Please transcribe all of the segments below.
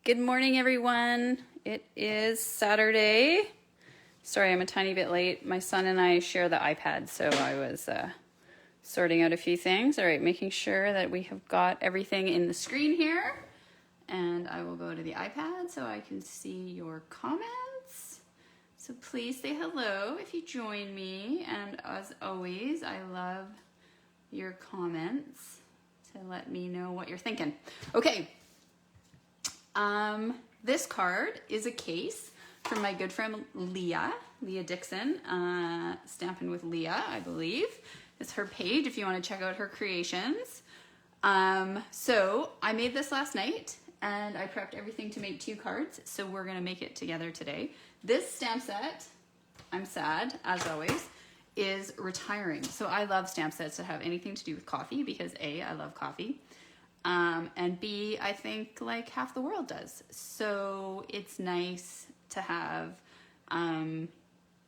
Good morning, everyone. It is Saturday. Sorry, I'm a tiny bit late. My son and I share the iPad, so I was sorting out a few things. All right, making sure that we have got everything in the screen here. And I will go to the iPad so I can see your comments. So please say hello if you join me. And as always, I love your comments to let me know what you're thinking. Okay. This card is a case from my good friend Leah Dixon, Stampin' with Leah, I believe. It's her page if you want to check out her creations. So I made this last night and I prepped everything to make 2 cards. So we're going to make it together today. This stamp set, I'm sad, as always, is retiring. So I love stamp sets that have anything to do with coffee because A, I love coffee. And B, I think like half the world does. So it's nice to have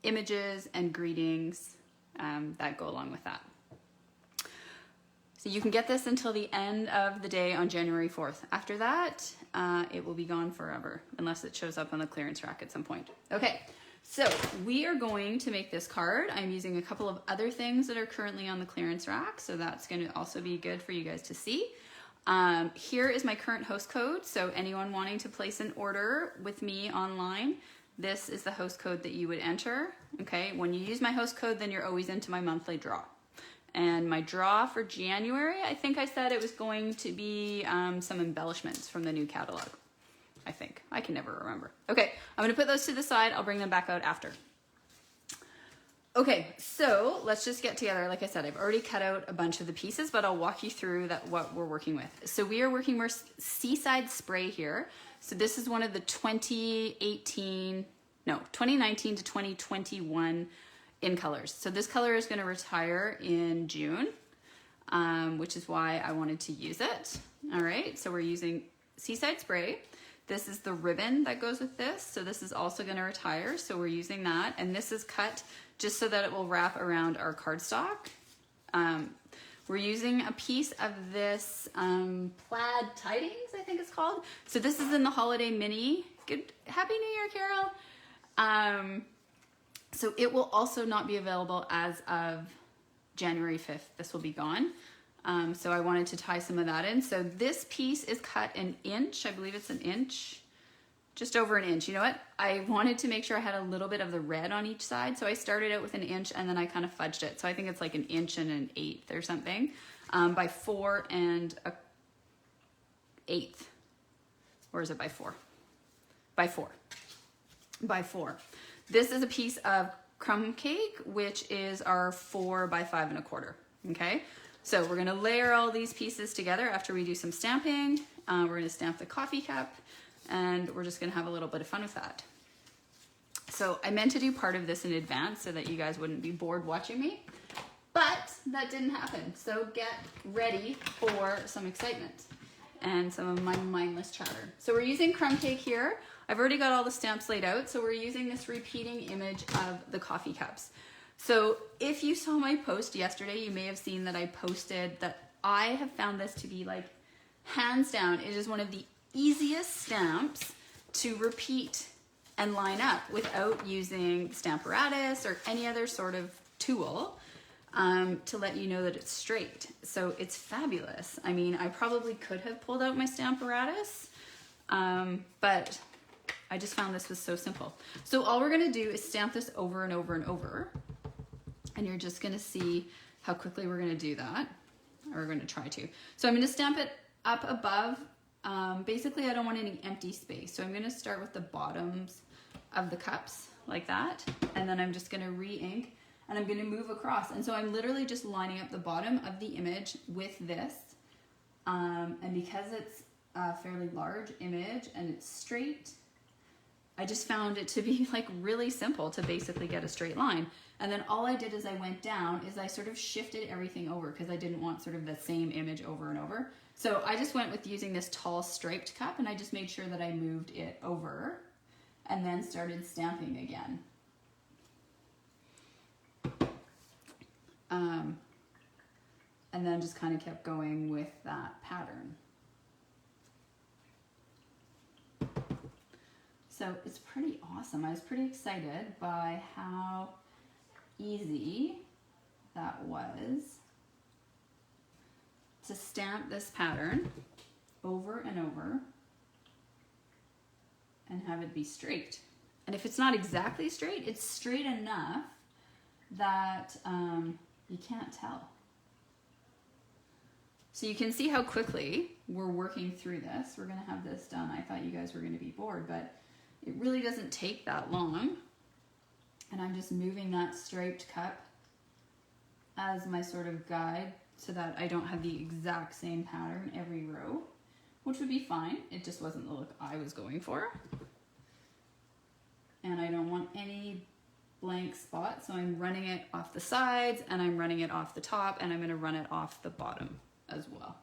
images and greetings that go along with that. So you can get this until the end of the day on January 4th. After that, it will be gone forever unless it shows up on the clearance rack at some point. Okay, so we are going to make this card. I'm using a couple of other things that are currently on the clearance rack, so that's going to also be good for you guys to see. Here is my current host code. So anyone wanting to place an order with me online, this is the host code that you would enter. Okay. When you use my host code, then you're always into my monthly draw. And my draw for January, I think I said it was going to be, some embellishments from the new catalog. I think. I can never remember. Okay. I'm going to put those to the side. I'll bring them back out after. Okay, so let's just get together. Like I said, I've already cut out a bunch of the pieces, but I'll walk you through what we're working with. So we are working with Seaside Spray here. So this is one of the 2019 to 2021 in colors. So this color is going to retire in June, which is why I wanted to use it. All right, so we're using Seaside Spray. This is the ribbon that goes with this. So this is also going to retire. So we're using that. And this is cut just so that it will wrap around our cardstock. We're using a piece of this plaid tidings, I think it's called. So this is in the holiday mini. Good, Happy New Year, Carol. So it will also not be available as of January 5th. This will be gone. So I wanted to tie some of that in. So this piece is cut an inch. I believe it's an inch. Just over an inch. You know what? I wanted to make sure I had a little bit of the red on each side. So I started out with an inch and then I kind of fudged it. So I think it's like an inch and an eighth or something by 4 1/8. Or is it by 4? By 4. By 4. This is a piece of crumb cake, which is our 4 by 5 1/4. Okay. So we're going to layer all these pieces together after we do some stamping. We're going to stamp the coffee cup. And we're just going to have a little bit of fun with that. So I meant to do part of this in advance so that you guys wouldn't be bored watching me, but that didn't happen. So get ready for some excitement and some of my mindless chatter. So we're using crumb cake here. I've already got all the stamps laid out. So we're using this repeating image of the coffee cups. So if you saw my post yesterday, you may have seen that I posted that I have found this to be like hands down. It is one of the easiest stamps to repeat and line up without using Stamparatus or any other sort of tool to let you know that it's straight. So it's fabulous. I mean, I probably could have pulled out my Stamparatus, but I just found this was so simple. So all we're going to do is stamp this over and over and over. And you're just going to see how quickly we're going to do that. Or we're going to try to. So I'm going to stamp it up above. Basically, I don't want any empty space. So I'm going to start with the bottoms of the cups like that. And then I'm just going to re-ink and I'm going to move across. And so I'm literally just lining up the bottom of the image with this. And because it's a fairly large image and it's straight, I just found it to be like really simple to basically get a straight line. And then all I did as I went down is I sort of shifted everything over because I didn't want sort of the same image over and over. So I just went with using this tall striped cup and I just made sure that I moved it over and then started stamping again. And then just kind of kept going with that pattern. So it's pretty awesome. I was pretty excited by how easy that was to stamp this pattern over and over and have it be straight. And if it's not exactly straight, it's straight enough that you can't tell. So you can see how quickly we're working through this. We're gonna have this done. I thought you guys were gonna be bored, but it really doesn't take that long. And I'm just moving that striped cup as my sort of guide so that I don't have the exact same pattern every row, which would be fine. It just wasn't the look I was going for. And I don't want any blank spots, so I'm running it off the sides and I'm running it off the top, and I'm gonna run it off the bottom as well.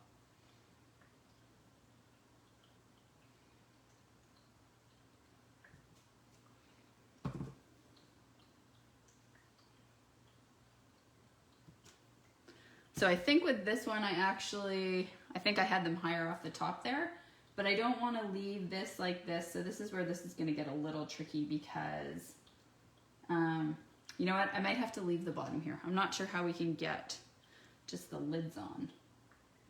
So I think with this one, I think I had them higher off the top there, but I don't want to leave this like this. So this is where this is going to get a little tricky because, you know what? I might have to leave the bottom here. I'm not sure how we can get just the lids on.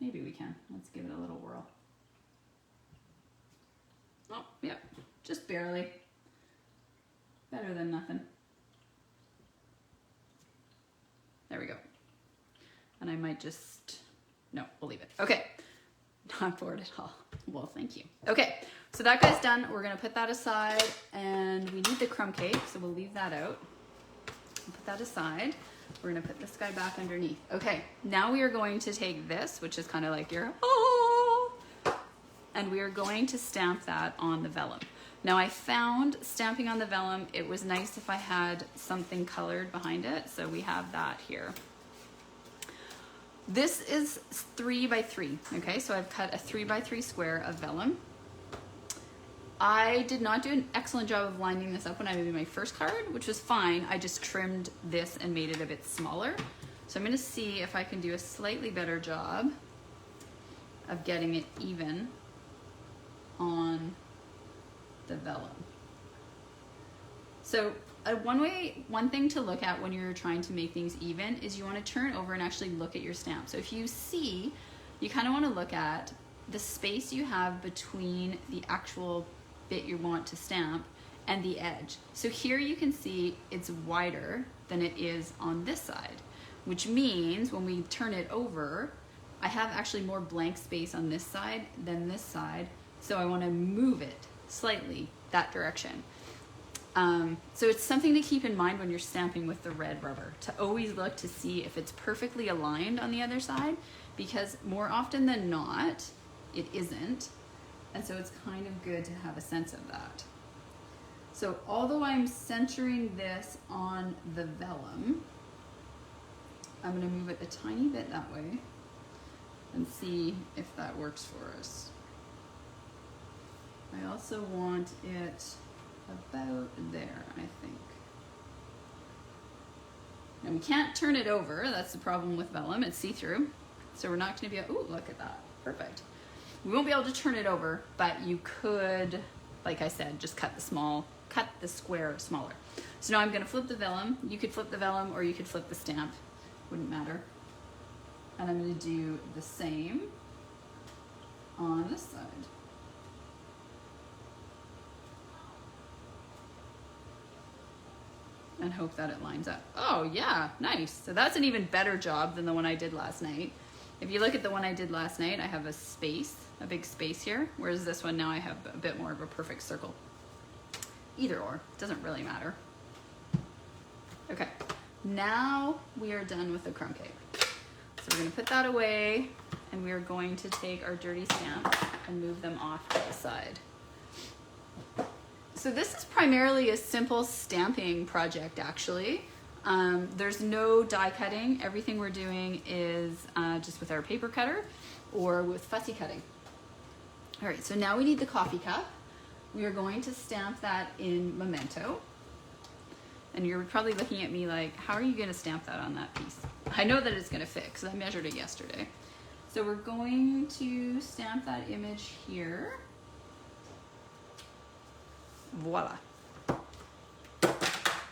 Maybe we can. Let's give it a little whirl. Oh, yep, just barely. Better than nothing. There we go. And I might just, no, we'll leave it. Okay, not bored at all. Well, thank you. Okay, so that guy's done. We're gonna put that aside, and we need the crumb cake, so we'll leave that out. Put that aside. We're gonna put this guy back underneath. Okay, now we are going to take this, which is kind of like your, oh, and we are going to stamp that on the vellum. Now I found stamping on the vellum, it was nice if I had something colored behind it, so we have that here. This is 3 by 3, okay? So I've cut a 3 by 3 square of vellum. I did not do an excellent job of lining this up when I made my first card, which was fine. I just trimmed this and made it a bit smaller. So I'm gonna see if I can do a slightly better job of getting it even on the vellum. So one thing to look at when you're trying to make things even is you want to turn over and actually look at your stamp. So if you see, you kind of want to look at the space you have between the actual bit you want to stamp and the edge. So here you can see it's wider than it is on this side, which means when we turn it over, I have actually more blank space on this side than this side. So I want to move it slightly that direction. So it's something to keep in mind when you're stamping with the red rubber, to always look to see if it's perfectly aligned on the other side, because more often than not, it isn't. And so it's kind of good to have a sense of that. So although I'm centering this on the vellum, I'm going to move it a tiny bit that way and see if that works for us. I also want it about there, I think. Now we can't turn it over, that's the problem with vellum, it's see-through. So we're not gonna be able, ooh, look at that, perfect. We won't be able to turn it over, but you could, like I said, just cut the square smaller. So now I'm gonna flip the vellum. You could flip the vellum or you could flip the stamp, wouldn't matter. And I'm gonna do the same on this side. And hope that it lines up. Oh yeah, nice. So that's an even better job than the one I did last night. If you look at the one I did last night, I have a space, a big space here, whereas this one now I have a bit more of a perfect circle. Either or, doesn't really matter. Okay, now we are done with the crumb cake. So we're gonna put that away, and we are going to take our dirty stamps and move them off to the side. So this is primarily a simple stamping project, actually. There's no die cutting. Everything we're doing is just with our paper cutter or with fussy cutting. All right, so now we need the coffee cup. We are going to stamp that in Memento. And you're probably looking at me like, how are you gonna stamp that on that piece? I know that it's gonna fit because I measured it yesterday. So we're going to stamp that image here. Voila.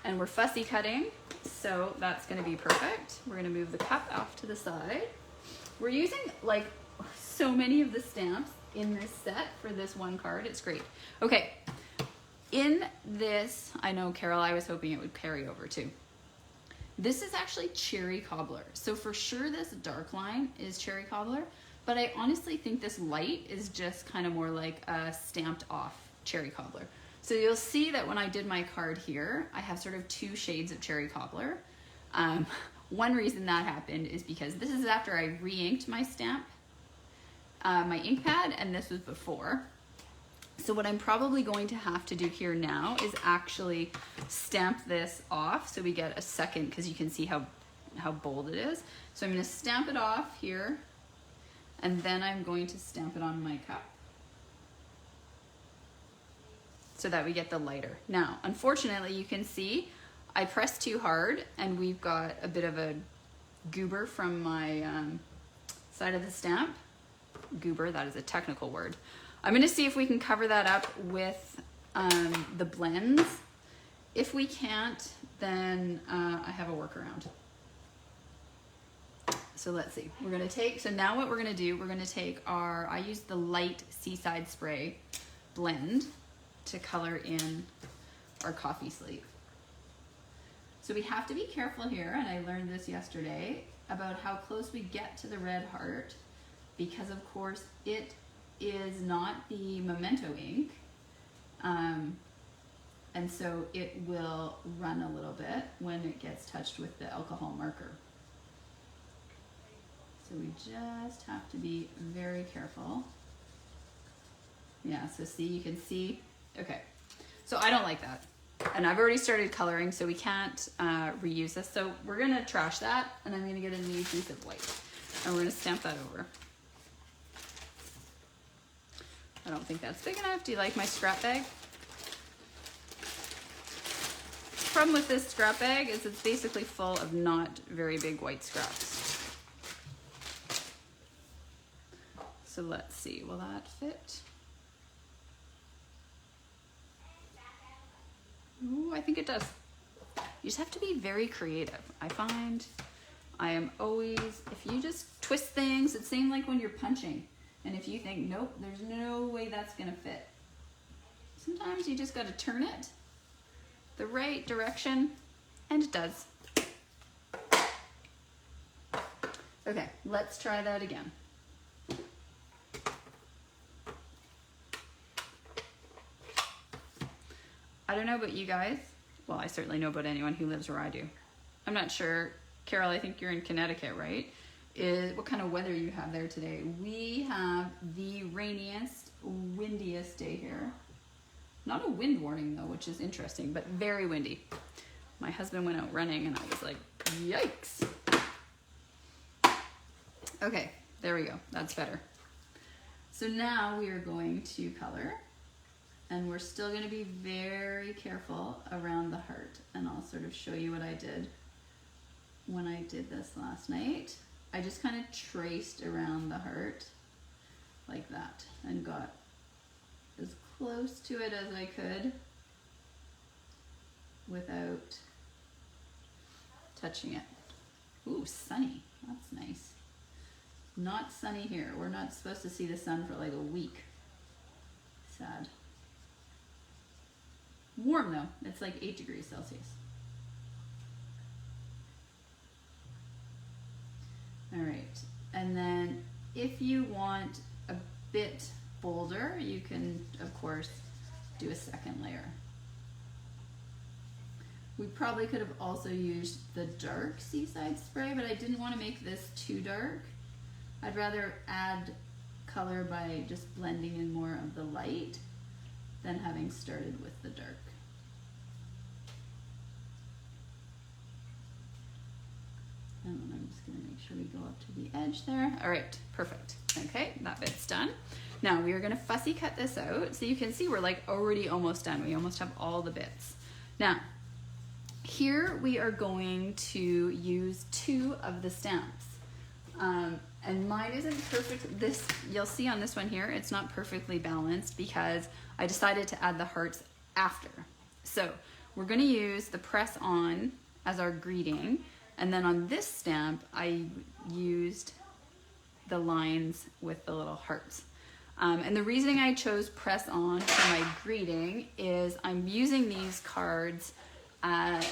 And we're fussy cutting, so that's gonna be perfect. We're gonna move the cup off to the side. We're using like so many of the stamps in this set for this one card. It's great. Okay, in this, I know Carol, I was hoping it would carry over too. This is actually cherry cobbler. So for sure this dark line is cherry cobbler, but I honestly think this light is just kind of more like a stamped off cherry cobbler. So you'll see that when I did my card here, I have sort of two shades of cherry cobbler. One reason that happened is because this is after I re-inked my stamp, my ink pad, and this was before. So what I'm probably going to have to do here now is actually stamp this off so we get a second, because you can see how bold it is. So I'm going to stamp it off here, and then I'm going to stamp it on my cup so that we get the lighter. Now, unfortunately, you can see I pressed too hard and we've got a bit of a goober from my side of the stamp. Goober, that is a technical word. I'm gonna see if we can cover that up with the blends. If we can't, then I have a workaround. So let's see, we're gonna take, so now what we're gonna do, we're gonna take our, I used the light Seaside Spray blend to color in our coffee sleeve. So we have to be careful here, and I learned this yesterday, about how close we get to the red heart, because of course it is not the Memento ink, and so it will run a little bit when it gets touched with the alcohol marker. So we just have to be very careful. Yeah, so see, you can see, okay. So I don't like that. And I've already started coloring, so we can't reuse this. So we're gonna trash that, and I'm gonna get a new piece of white, and we're gonna stamp that over. I don't think that's big enough. Do you like my scrap bag? The problem with this scrap bag is it's basically full of not very big white scraps. So let's see, will that fit? Ooh, I think it does. You just have to be very creative. I find I am always, if you just twist things, it's same like when you're punching. And if you think, nope, there's no way that's gonna fit. Sometimes you just gotta turn it the right direction, and it does. Okay, let's try that again. I don't know about you guys. Well, I certainly know about anyone who lives where I do. I'm not sure, Carol, I think you're in Connecticut, right? What kind of weather you have there today? We have the rainiest, windiest day here. Not a wind warning though, which is interesting, but very windy. My husband went out running and I was like, yikes. Okay, there we go, that's better. So now we are going to color, and we're still gonna be very careful around the heart, and I'll sort of show you what I did when I did this last night. I just kind of traced around the heart like that and got as close to it as I could without touching it. Ooh, sunny, that's nice. Not sunny here. We're not supposed to see the sun for like a week. Sad. Warm though, it's like 8 degrees Celsius. All right, and then if you want a bit bolder, you can, of course, do a second layer. We probably could have also used the dark Seaside Spray, but I didn't want to make this too dark. I'd rather add color by just blending in more of the light than having started with the dark. And then I'm just gonna make sure we go up to the edge there. All right, perfect. Okay, that bit's done. Now we are gonna fussy cut this out. So you can see we're like already almost done. We almost have all the bits. Now, here we are going to use 2 of the stamps. And mine isn't perfect. This, you'll see on this one here, it's not perfectly balanced because I decided to add the hearts after. So we're gonna use the press on as our greeting, and then on this stamp I used the lines with the little hearts. And the reason I chose press on for my greeting is I'm using these cards as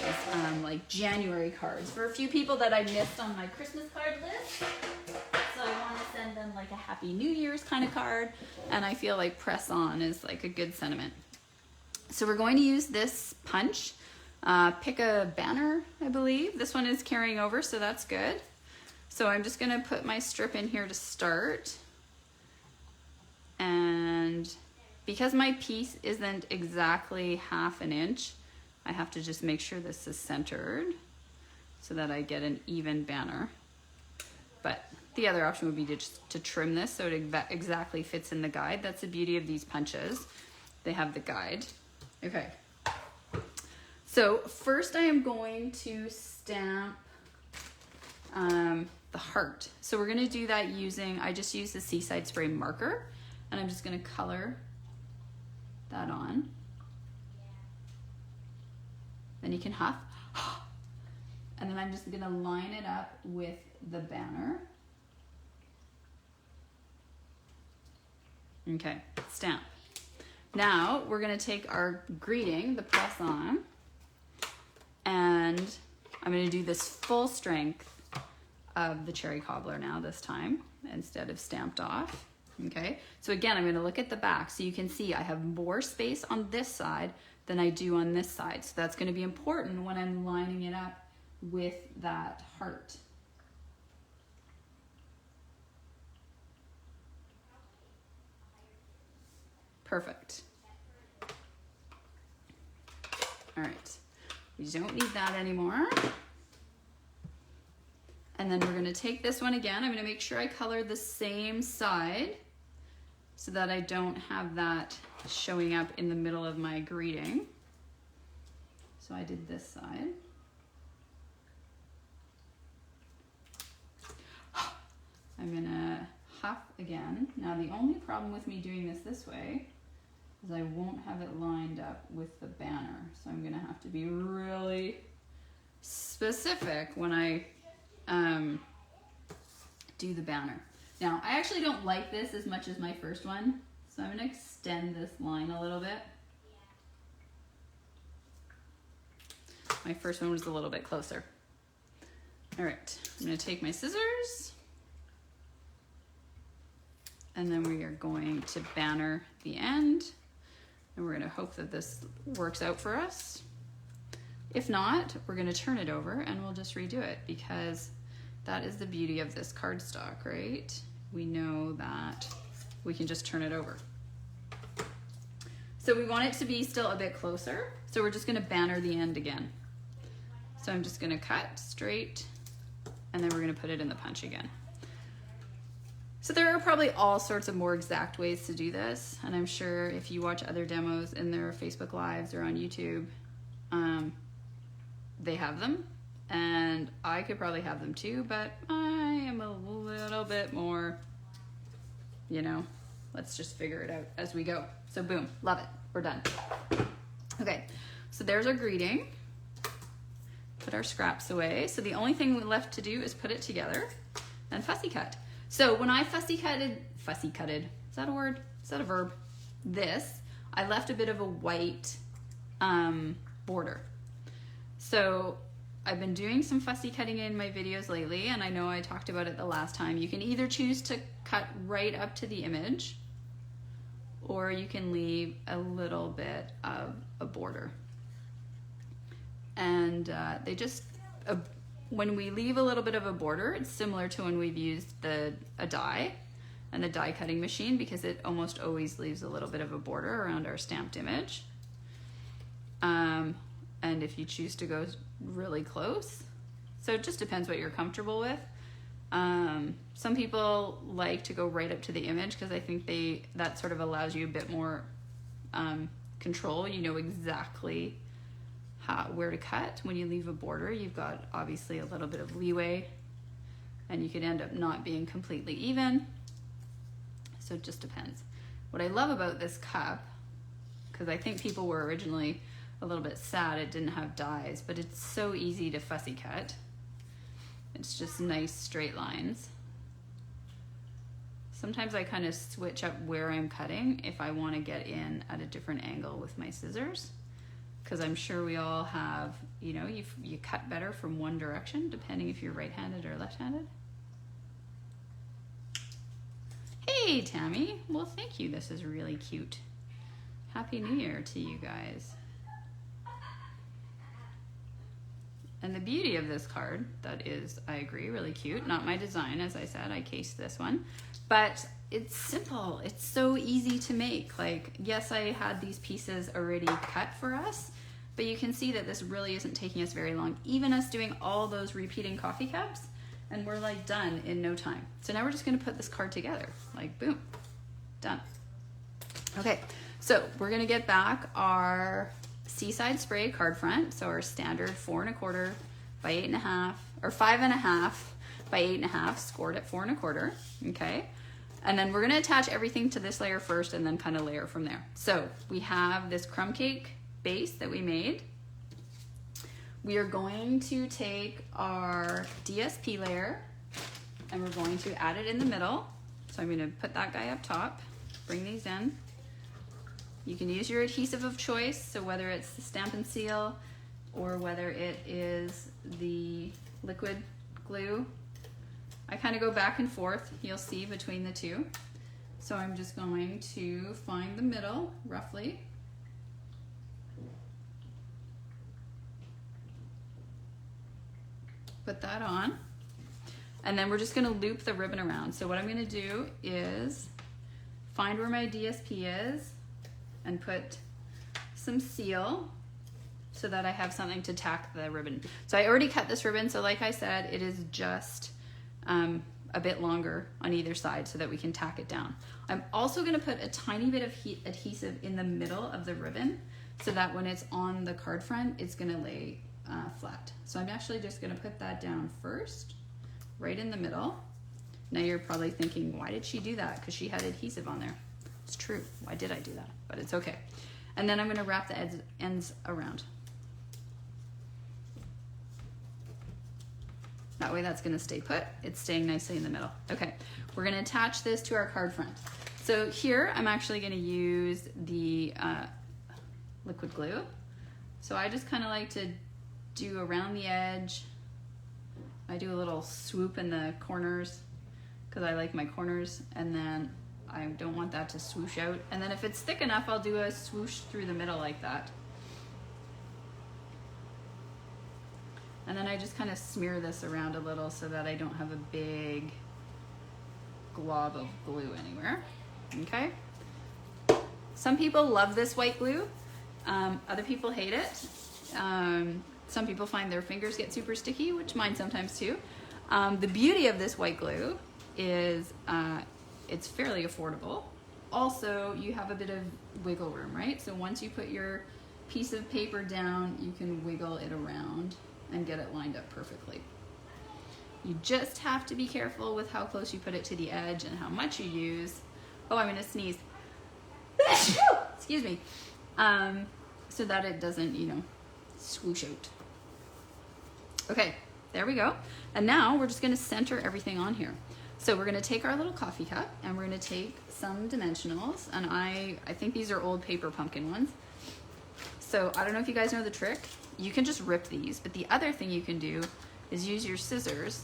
like January cards for a few people that I missed on my Christmas card list. So I want to send them like a Happy New Year's kind of card, and I feel like press on is like a good sentiment. So we're going to use this punch. Pick a banner, I believe. This one is carrying over, so that's good. So I'm just gonna put my strip in here to start. And because my piece isn't exactly 1/2 inch, I have to just make sure this is centered so that I get an even banner. But the other option would be to trim this so it exactly fits in the guide. That's the beauty of these punches. They have the guide. Okay. So first I am going to stamp the heart. So we're gonna do that using, I just used the Seaside Spray marker, and I'm just gonna color that on. Then you can huff. And then I'm just gonna line it up with the banner. Okay, stamp. Now we're gonna take our greeting, the press on, and I'm gonna do this full strength of the cherry cobbler now this time, instead of stamped off. Okay, so again, I'm gonna look at the back so you can see I have more space on this side than I do on this side. So that's gonna be important when I'm lining it up with that heart. Perfect. All right, we don't need that anymore. And then we're gonna take this one again. I'm gonna make sure I color the same side so that I don't have that showing up in the middle of my greeting. So I did this side. I'm gonna huff again. Now the only problem with me doing this way is I won't have it lined up with the banner. So I'm gonna have to be really specific when I do the banner. Now, I actually don't like this as much as my first one, so I'm gonna extend this line a little bit. My first one was a little bit closer. All right, I'm gonna take my scissors, and then we are going to banner the end, and we're gonna hope that this works out for us. If not, we're gonna turn it over and we'll just redo it, because that is the beauty of this cardstock, right? We know that we can just turn it over. So we want it to be still a bit closer, so we're just gonna banner the end again. So I'm just gonna cut straight, and then we're gonna put it in the punch again. So there are probably all sorts of more exact ways to do this, and I'm sure if you watch other demos in their Facebook Lives or on YouTube, they have them, and I could probably have them too, but I am a little bit more, you know, let's just figure it out as we go. So boom, love it, we're done. Okay, so there's our greeting. Put our scraps away. So the only thing left to do is put it together and fussy cut. So when I fussy cutted, is that a word? Is that a verb? This, I left a bit of a white border. So I've been doing some fussy cutting in my videos lately, and I know I talked about it the last time. You can either choose to cut right up to the image, or you can leave a little bit of a border. And they just, when we leave a little bit of a border, it's similar to when we've used a die and the die cutting machine, because it almost always leaves a little bit of a border around our stamped image. And if you choose to go really close, so it just depends what you're comfortable with. Some people like to go right up to the image because I think that sort of allows you a bit more control. You know exactly where to cut. When you leave a border, you've got obviously a little bit of leeway, and you could end up not being completely even. So it just depends. What I love about this cup because I think people were originally a little bit sad it didn't have dies, but it's so easy to fussy cut. It's just nice straight lines. Sometimes I kind of switch up where I'm cutting if I want to get in at a different angle with my scissors, because I'm sure we all have, you know, you cut better from one direction depending if you're right-handed or left-handed. Hey, Tammy. Well, thank you. This is really cute. Happy New Year to you guys. And the beauty of this card, that is, I agree, really cute. Not my design, as I said, I cased this one. But it's simple. It's so easy to make. Like, yes, I had these pieces already cut for us, but you can see that this really isn't taking us very long. Even us doing all those repeating coffee cups, and we're like done in no time. So now we're just gonna put this card together. Like, boom, done. Okay, so we're gonna get back our Seaside Spray card front. So our standard 4 1/4 by 8.5, or 5.5 by 8.5, scored at 4 1/4, okay? And then we're gonna attach everything to this layer first and then kind of layer from there. So we have this crumb cake base that we made. We are going to take our DSP layer and we're going to add it in the middle. So I'm gonna put that guy up top, bring these in. You can use your adhesive of choice, so whether it's the Stampin' Seal or whether it is the liquid glue. I kind of go back and forth, you'll see, between the two. So I'm just going to find the middle, roughly. Put that on. And then we're just gonna loop the ribbon around. So what I'm gonna do is find where my DSP is and put some seal so that I have something to tack the ribbon. So I already cut this ribbon, so like I said, it is just a bit longer on either side so that we can tack it down. I'm also gonna put a tiny bit of adhesive in the middle of the ribbon so that when it's on the card front, it's gonna lay flat. So I'm actually just gonna put that down first, right in the middle. Now you're probably thinking, why did she do that? Because she had adhesive on there. It's true, why did I do that? But it's okay. And then I'm gonna wrap the ends around. That way that's gonna stay put. It's staying nicely in the middle. Okay, we're gonna attach this to our card front. So here, I'm actually gonna use the liquid glue. So I just kinda like to do around the edge. I do a little swoop in the corners because I like my corners, and then I don't want that to swoosh out. And then if it's thick enough, I'll do a swoosh through the middle like that. And then I just kind of smear this around a little so that I don't have a big glob of glue anywhere, okay? Some people love this white glue. Other people hate it. Some people find their fingers get super sticky, which mine sometimes too. The beauty of this white glue is it's fairly affordable. Also, you have a bit of wiggle room, right? So once you put your piece of paper down, you can wiggle it around and get it lined up perfectly. You just have to be careful with how close you put it to the edge and how much you use. Oh, I'm gonna sneeze. Excuse me. So that it doesn't, you know, swoosh out. Okay, there we go. And now we're just gonna center everything on here. So we're gonna take our little coffee cup and we're gonna take some dimensionals, and I think these are old paper pumpkin ones. So I don't know if you guys know the trick. You can just rip these, but the other thing you can do is use your scissors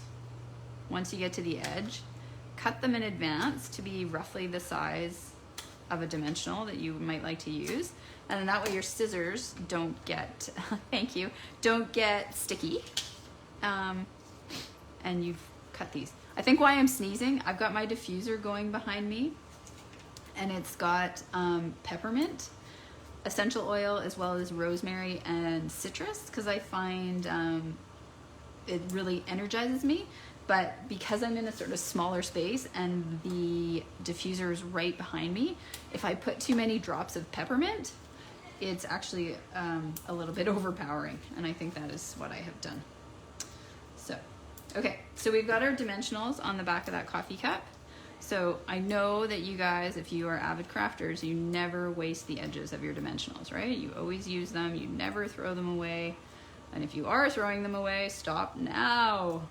once you get to the edge, cut them in advance to be roughly the size of a dimensional that you might like to use. And then that way your scissors don't get, thank you, don't get sticky. And you've cut these. I think why I'm sneezing, I've got my diffuser going behind me, and it's got peppermint, essential oil, as well as rosemary and citrus, because I find it really energizes me. But because I'm in a sort of smaller space and the diffuser is right behind me, if I put too many drops of peppermint, it's actually a little bit overpowering, and I think that is what I have done. So, okay, so we've got our dimensionals on the back of that coffee cup. So I know that you guys, if you are avid crafters, you never waste the edges of your dimensionals, right? You always use them, you never throw them away. And if you are throwing them away, stop now.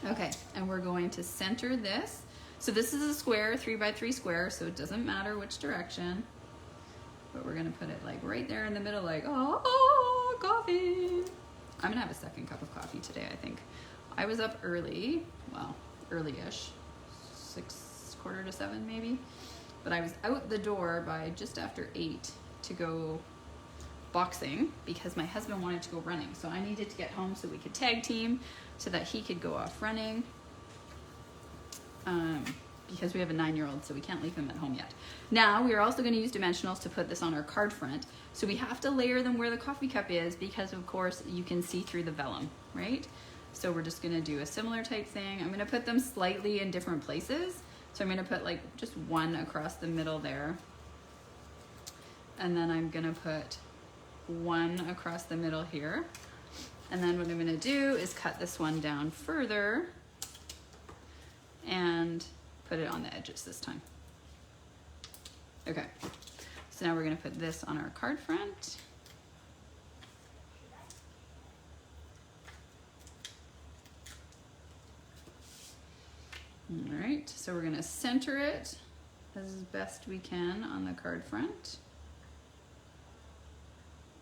Okay, and we're going to center this. So this is a square, 3 by 3 square, so it doesn't matter which direction. But we're gonna put it like right there in the middle, like, oh, coffee. I'm gonna have a second cup of coffee today, I think. I was up early, well, early-ish. 6, quarter to 7 maybe, but I was out the door by just after 8 to go boxing because my husband wanted to go running, so I needed to get home so we could tag team so that he could go off running, because we have a 9-year-old, so we can't leave him at home yet. Now we are also going to use dimensionals to put this on our card front, so we have to layer them where the coffee cup is because of course you can see through the vellum, right? So we're just gonna do a similar type thing. I'm gonna put them slightly in different places. So I'm gonna put like just one across the middle there. And then I'm gonna put one across the middle here. And then what I'm gonna do is cut this one down further and put it on the edges this time. Okay, so now we're gonna put this on our card front. All right, so we're gonna center it as best we can on the card front.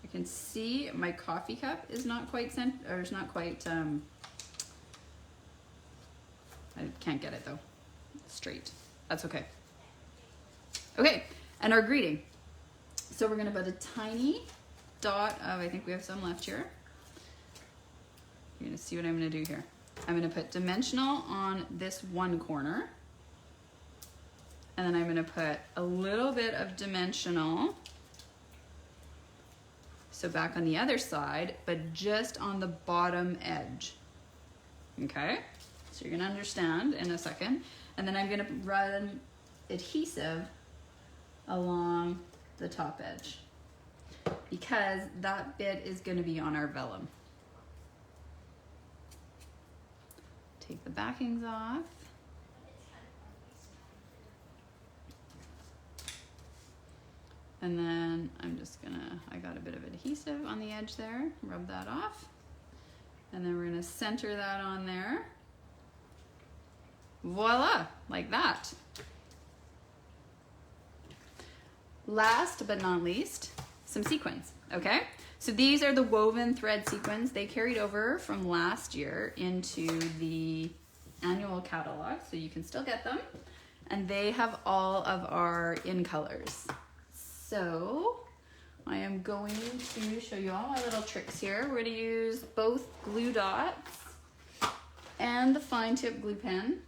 I can see my coffee cup is not quite or it's not quite, I can't get it though, straight. That's okay. Okay, and our greeting. So we're gonna put a tiny dot of, I think we have some left here. You're gonna see what I'm gonna do here. I'm gonna put dimensional on this one corner. And then I'm gonna put a little bit of dimensional. So back on the other side, but just on the bottom edge. Okay, so you're gonna understand in a second. And then I'm gonna run adhesive along the top edge because that bit is gonna be on our vellum. Take the backings off. And then I'm just gonna, I got a bit of adhesive on the edge there, rub that off. And then we're gonna center that on there. Voila, like that. Last but not least, some sequins, okay? So these are the woven thread sequins. They carried over from last year into the annual catalog, so you can still get them. And they have all of our in colors. So I am going to show you all my little tricks here. We're gonna use both glue dots and the fine tip glue pen.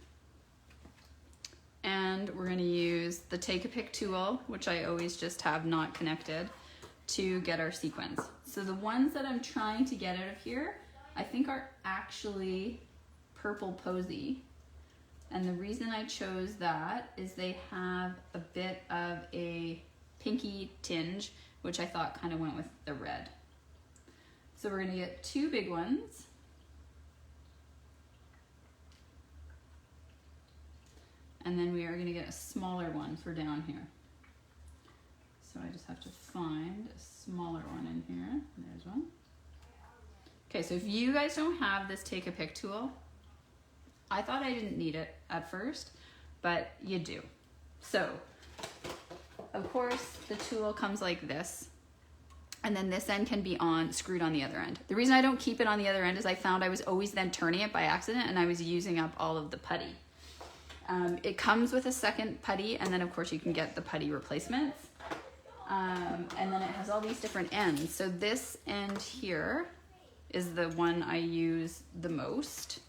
And we're gonna use the take a pick tool, which I always just have not connected, to get our sequins. So the ones that I'm trying to get out of here, I think are actually Purple Posy. And the reason I chose that is they have a bit of a pinky tinge, which I thought kind of went with the red. So we're gonna get 2 big ones. And then we are gonna get a smaller one for down here. So I just have to find a smaller one in here. There's one. Okay, so if you guys don't have this take a pick tool, I thought I didn't need it at first, but you do. So, of course, the tool comes like this, and then this end can be screwed on the other end. The reason I don't keep it on the other end is I found I was always then turning it by accident, and I was using up all of the putty. It comes with a second putty, and then of course you can get the putty replacements. And then it has all these different ends. So this end here is the one I use the most.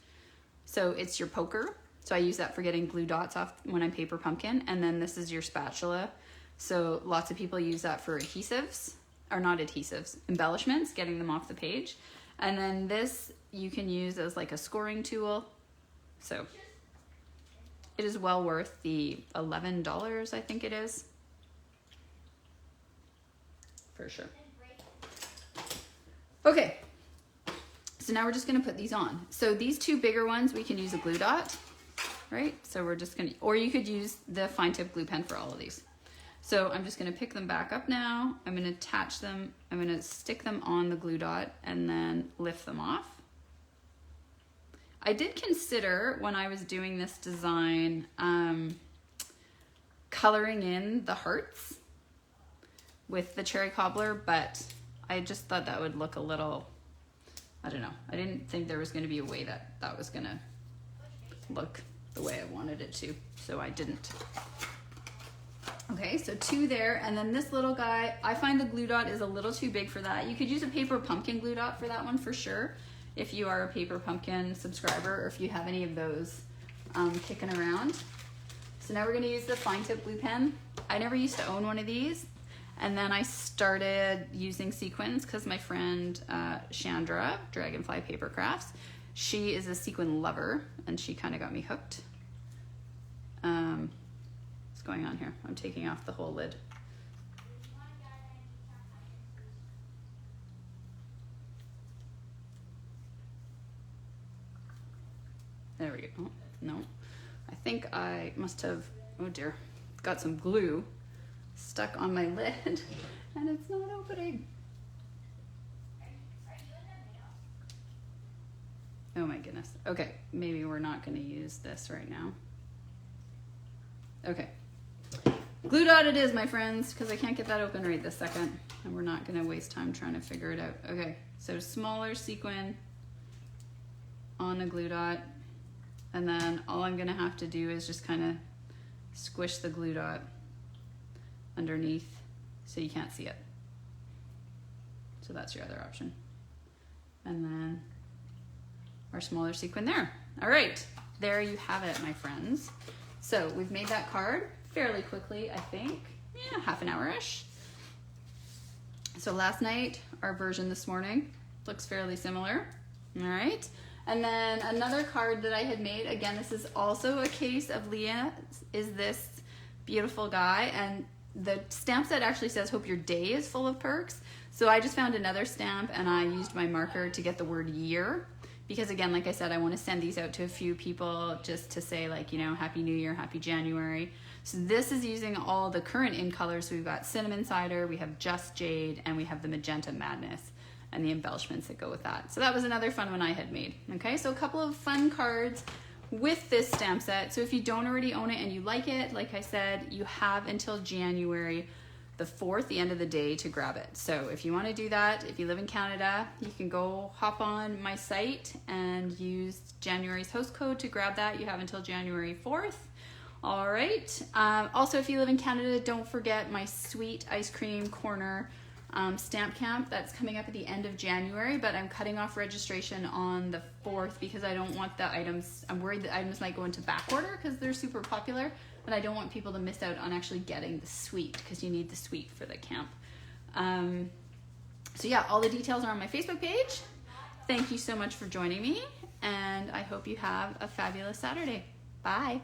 So it's your poker. So I use that for getting glue dots off when I paper pumpkin. And then this is your spatula. So lots of people use that for adhesives, or not adhesives, embellishments, getting them off the page. And then this you can use as like a scoring tool. So it is well worth the $11, I think it is. For sure. Okay, so now we're just gonna put these on. So these 2 bigger ones, we can use a glue dot. right? So we're just gonna, or you could use the fine tip glue pen for all of these. So I'm just gonna pick them back up now. I'm gonna attach them, I'm gonna stick them on the glue dot and then lift them off. I did consider when I was doing this design, coloring in the hearts with the cherry cobbler, but I just thought that would look a little, I don't know. I didn't think there was gonna be a way that that was gonna look the way I wanted it to, so I didn't. Okay, so 2 there, and then this little guy, I find the glue dot is a little too big for that. You could use a paper pumpkin glue dot for that one for sure, if you are a paper pumpkin subscriber, or if you have any of those kicking around. So now we're gonna use the fine tip glue pen. I never used to own one of these, and then I started using sequins because my friend Chandra, Dragonfly Paper Crafts, she is a sequin lover, and she kind of got me hooked. What's going on here? I'm taking off the whole lid. There we go. Oh, no. I think I must have, oh dear, got some glue stuck on my lid and it's not opening. Oh my goodness. Okay, maybe we're not going to use this right now. Okay. Glue dot it is, my friends, because I can't get that open right this second. And we're not going to waste time trying to figure it out. Okay, so smaller sequin on a glue dot. And then all I'm going to have to do is just kind of squish the glue dot underneath so you can't see it. So that's your other option. And then our smaller sequin there. All right, there you have it, my friends. So we've made that card fairly quickly, I think. Yeah, half an hour-ish. So last night, our version this morning looks fairly similar. All right. And then another card that I had made, again, this is also a case of Leah, is this beautiful guy. And the stamp set actually says, hope your day is full of perks. So I just found another stamp and I used my marker to get the word year. Because again, like I said, I want to send these out to a few people just to say, like, you know, Happy New Year, Happy January. So this is using all the current in colors. So we've got Cinnamon Cider, we have Just Jade, and we have the Magenta Madness and the embellishments that go with that. So that was another fun one I had made. Okay, so a couple of fun cards with this stamp set. So if you don't already own it and you like it, like I said, you have until January the 4th, the end of the day, to grab it. So if you want to do that, if you live in Canada, you can go hop on my site and use January's host code to grab that. You have until January 4th. All right. Also, if you live in Canada, don't forget my Sweet Ice Cream Corner stamp camp that's coming up at the end of January, but I'm cutting off registration on the 4th because I don't want the items, I'm worried the items might go into back order because they're super popular, but I don't want people to miss out on actually getting the sweet because you need the sweet for the camp. So yeah, all the details are on my Facebook page. Thank you so much for joining me, and I hope you have a fabulous Saturday. Bye.